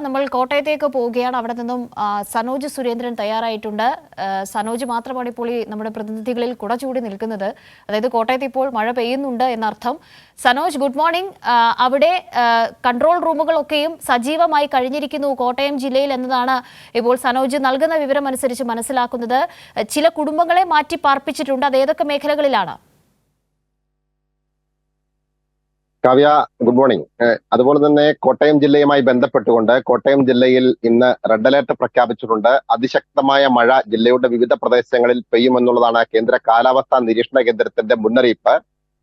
നമ്മൾ കോട്ടയത്തേക്ക് പോവുകയാണ്. അവിടെ നിന്നും സനോജ് സുരേന്ദ്രൻ തയ്യാറായിട്ടുണ്ട്. സനോജ് മാത്രമാണ് ഇപ്പോൾ ഈ നമ്മുടെ പ്രതിനിധികളിൽ കുട ചൂടി നിൽക്കുന്നത്. അതായത് കോട്ടയത്ത് ഇപ്പോൾ മഴ പെയ്യുന്നുണ്ട് എന്നർത്ഥം. Sanoj, good morning. അവിടെ കൺട്രോൾ റൂമുകളൊക്കെയും സജീവമായി കഴിഞ്ഞിരിക്കുന്നു കോട്ടയം ജില്ലയിൽ എന്നതാണ് ഇപ്പോൾ സനോജ് നൽകുന്ന വിവരം അനുസരിച്ച് മനസ്സിലാക്കുന്നത്. ചില കുടുംബങ്ങളെ മാറ്റി പാർപ്പിച്ചിട്ടുണ്ട്. അത് ഏതൊക്കെ മേഖലകളിലാണ്? Kavya, good morning. അതുപോലെ തന്നെ കോട്ടയം ജില്ലയുമായി ബന്ധപ്പെട്ടുകൊണ്ട് കോട്ടയം ജില്ലയിൽ ഇന്ന് റെഡ് അലേർട്ട് പ്രഖ്യാപിച്ചിട്ടുണ്ട്. അതിശക്തമായ മഴ ജില്ലയുടെ വിവിധ പ്രദേശങ്ങളിൽ പെയ്യുമെന്നുള്ളതാണ് കേന്ദ്ര കാലാവസ്ഥാ നിരീക്ഷണ കേന്ദ്രത്തിന്റെ മുന്നറിയിപ്പ്.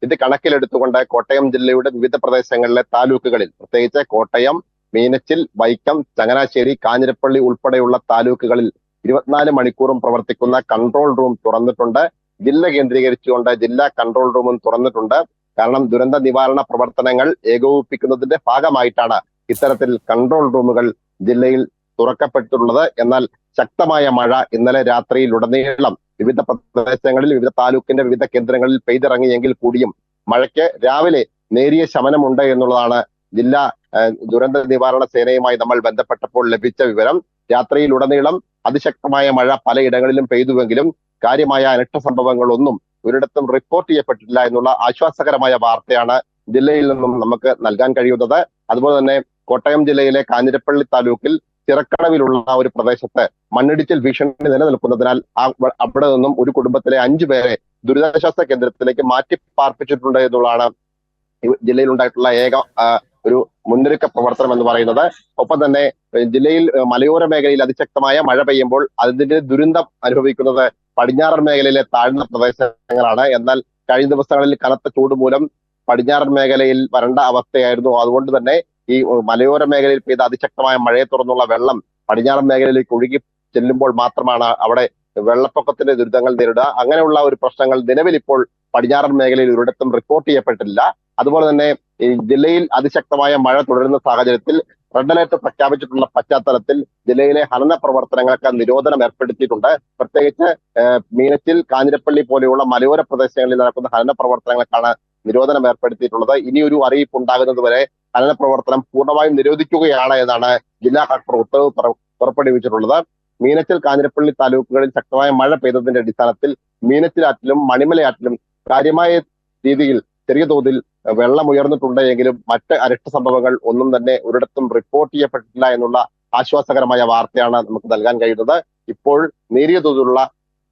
ഇത് കണക്കിലെടുത്തുകൊണ്ട് കോട്ടയം ജില്ലയുടെ വിവിധ പ്രദേശങ്ങളിലെ താലൂക്കുകളിൽ, പ്രത്യേകിച്ച് കോട്ടയം, മീനച്ചിൽ, വൈക്കം, ചങ്ങനാശ്ശേരി, കാഞ്ഞിരപ്പള്ളി ഉൾപ്പെടെയുള്ള താലൂക്കുകളിൽ 24 മണിക്കൂറും പ്രവർത്തിക്കുന്ന കൺട്രോൾ റൂം തുറന്നിട്ടുണ്ട്. ജില്ല കേന്ദ്രീകരിച്ചുകൊണ്ട് ജില്ലാ കൺട്രോൾ റൂമും തുറന്നിട്ടുണ്ട്. കാരണം ദുരന്ത നിവാരണ പ്രവർത്തനങ്ങൾ ഏകോപിപ്പിക്കുന്നതിന്റെ ഭാഗമായിട്ടാണ് ഇത്തരത്തിൽ കൺട്രോൾ റൂമുകൾ ജില്ലയിൽ തുറക്കപ്പെട്ടിട്ടുള്ളത്. എന്നാൽ ശക്തമായ മഴ ഇന്നലെ രാത്രിയിലുടനീളം വിവിധ പ്രദേശങ്ങളിൽ, വിവിധ താലൂക്കിന്റെ വിവിധ കേന്ദ്രങ്ങളിൽ പെയ്തിറങ്ങിയെങ്കിൽ കൂടിയും മഴയ്ക്ക് രാവിലെ നേരിയ ശമനമുണ്ട് എന്നുള്ളതാണ് ജില്ലാ ദുരന്ത നിവാരണ സേനയുമായി നമ്മൾ ബന്ധപ്പെട്ടപ്പോൾ ലഭിച്ച വിവരം. രാത്രിയിലുടനീളം അതിശക്തമായ മഴ പലയിടങ്ങളിലും പെയ്തുവെങ്കിലും കാര്യമായ അനിഷ്ട സംഭവങ്ങളൊന്നും ഒരിടത്തും റിപ്പോർട്ട് ചെയ്യപ്പെട്ടിട്ടില്ല എന്നുള്ള ആശ്വാസകരമായ വാർത്തയാണ് ജില്ലയിൽ നിന്നും നമുക്ക് നൽകാൻ കഴിയുന്നത്. അതുപോലെ തന്നെ കോട്ടയം ജില്ലയിലെ കാഞ്ഞിരപ്പള്ളി താലൂക്കിൽ ചിറക്കടവിലുള്ള ഒരു പ്രദേശത്ത് മണ്ണിടിച്ചിൽ ഭീഷണി നിലനിൽക്കുന്നതിനാൽ അവിടെ നിന്നും ഒരു കുടുംബത്തിലെ 5 പേരെ ദുരിതാശ്വാസ കേന്ദ്രത്തിലേക്ക് മാറ്റി പാർപ്പിച്ചിട്ടുണ്ട് എന്നുള്ളതാണ് ജില്ലയിൽ ഉണ്ടായിട്ടുള്ള ഏക ഒരു മുന്നൊരുക്ക പ്രവർത്തനം എന്ന് പറയുന്നത്. ഒപ്പം തന്നെ ജില്ലയിൽ മലയോര മേഖലയിൽ അതിശക്തമായ മഴ പെയ്യുമ്പോൾ അതിന്റെ ദുരന്തം അനുഭവിക്കുന്നത് പടിഞ്ഞാറൻ മേഖലയിലെ താഴ്ന്ന പ്രദേശങ്ങളാണ്. എന്നാൽ കഴിഞ്ഞ ദിവസങ്ങളിൽ കനത്ത ചൂട് മൂലം പടിഞ്ഞാറൻ മേഖലയിൽ വരണ്ട അവസ്ഥയായിരുന്നു. അതുകൊണ്ട് തന്നെ ഈ മലയോര മേഖലയിൽ പെയ്ത അതിശക്തമായ മഴയെ തുടർന്നുള്ള വെള്ളം പടിഞ്ഞാറൻ മേഖലയിലേക്ക് ഒഴുകി ചെല്ലുമ്പോൾ മാത്രമാണ് അവിടെ വെള്ളപ്പൊക്കത്തിന്റെ ദുരിതങ്ങൾ നേരിടുക. അങ്ങനെയുള്ള ഒരു പ്രശ്നങ്ങൾ നിലവിൽ ഇപ്പോൾ പടിഞ്ഞാറൻ മേഖലയിൽ ഒരിടത്തും റിപ്പോർട്ട് ചെയ്യപ്പെട്ടില്ല. അതുപോലെ തന്നെ ഈ ജില്ലയിൽ അതിശക്തമായ മഴ തുടരുന്ന സാഹചര്യത്തിൽ റെഡ് അലേർട്ട് പ്രഖ്യാപിച്ചിട്ടുള്ള പശ്ചാത്തലത്തിൽ ജില്ലയിലെ ഖനന പ്രവർത്തനങ്ങൾക്ക് നിരോധനം ഏർപ്പെടുത്തിയിട്ടുണ്ട്. പ്രത്യേകിച്ച് മീനച്ചിൽ, കാഞ്ഞിരപ്പള്ളി പോലെയുള്ള മലയോര പ്രദേശങ്ങളിൽ നടക്കുന്ന ഖനന പ്രവർത്തനങ്ങൾക്കാണ് നിരോധനം ഏർപ്പെടുത്തിയിട്ടുള്ളത്. ഇനിയൊരു അറിയിപ്പ് ഉണ്ടാകുന്നത് വരെ ഖനന പ്രവർത്തനം പൂർണ്ണമായും നിരോധിക്കുകയാണ് എന്നാണ് ജില്ലാ കളക്ടർ ഉത്തരവ് പുറപ്പെടുവിച്ചിട്ടുള്ളത്. മീനച്ചിൽ, കാഞ്ഞിരപ്പള്ളി താലൂക്കുകളിൽ ശക്തമായ മഴ പെയ്തതിന്റെ അടിസ്ഥാനത്തിൽ മീനച്ചിലാറ്റിലും മണിമലയാറ്റിലും കാര്യമായ രീതിയിൽ ചെറിയ തോതിൽ വെള്ളം ഉയർന്നിട്ടുണ്ട് എങ്കിലും മറ്റ് അനിഷ്ട സംഭവങ്ങൾ ഒന്നും തന്നെ ഒരിടത്തും റിപ്പോർട്ട് ചെയ്യപ്പെട്ടിട്ടില്ല എന്നുള്ള ആശ്വാസകരമായ വാർത്തയാണ് നമുക്ക് നൽകാൻ കഴിയുന്നത്. ഇപ്പോൾ നേരിയ തോതിലുള്ള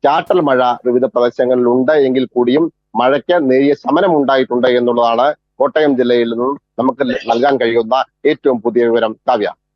ചാറ്റൽ മഴ വിവിധ പ്രദേശങ്ങളിൽ ഉണ്ട് എങ്കിൽ കൂടിയും മഴയ്ക്ക് നേരിയ ശമനം ഉണ്ടായിട്ടുണ്ട് എന്നുള്ളതാണ് കോട്ടയം ജില്ലയിൽ നിന്നും നമുക്ക് നൽകാൻ കഴിയുന്ന ഏറ്റവും പുതിയ വിവരം. കാവ്യ.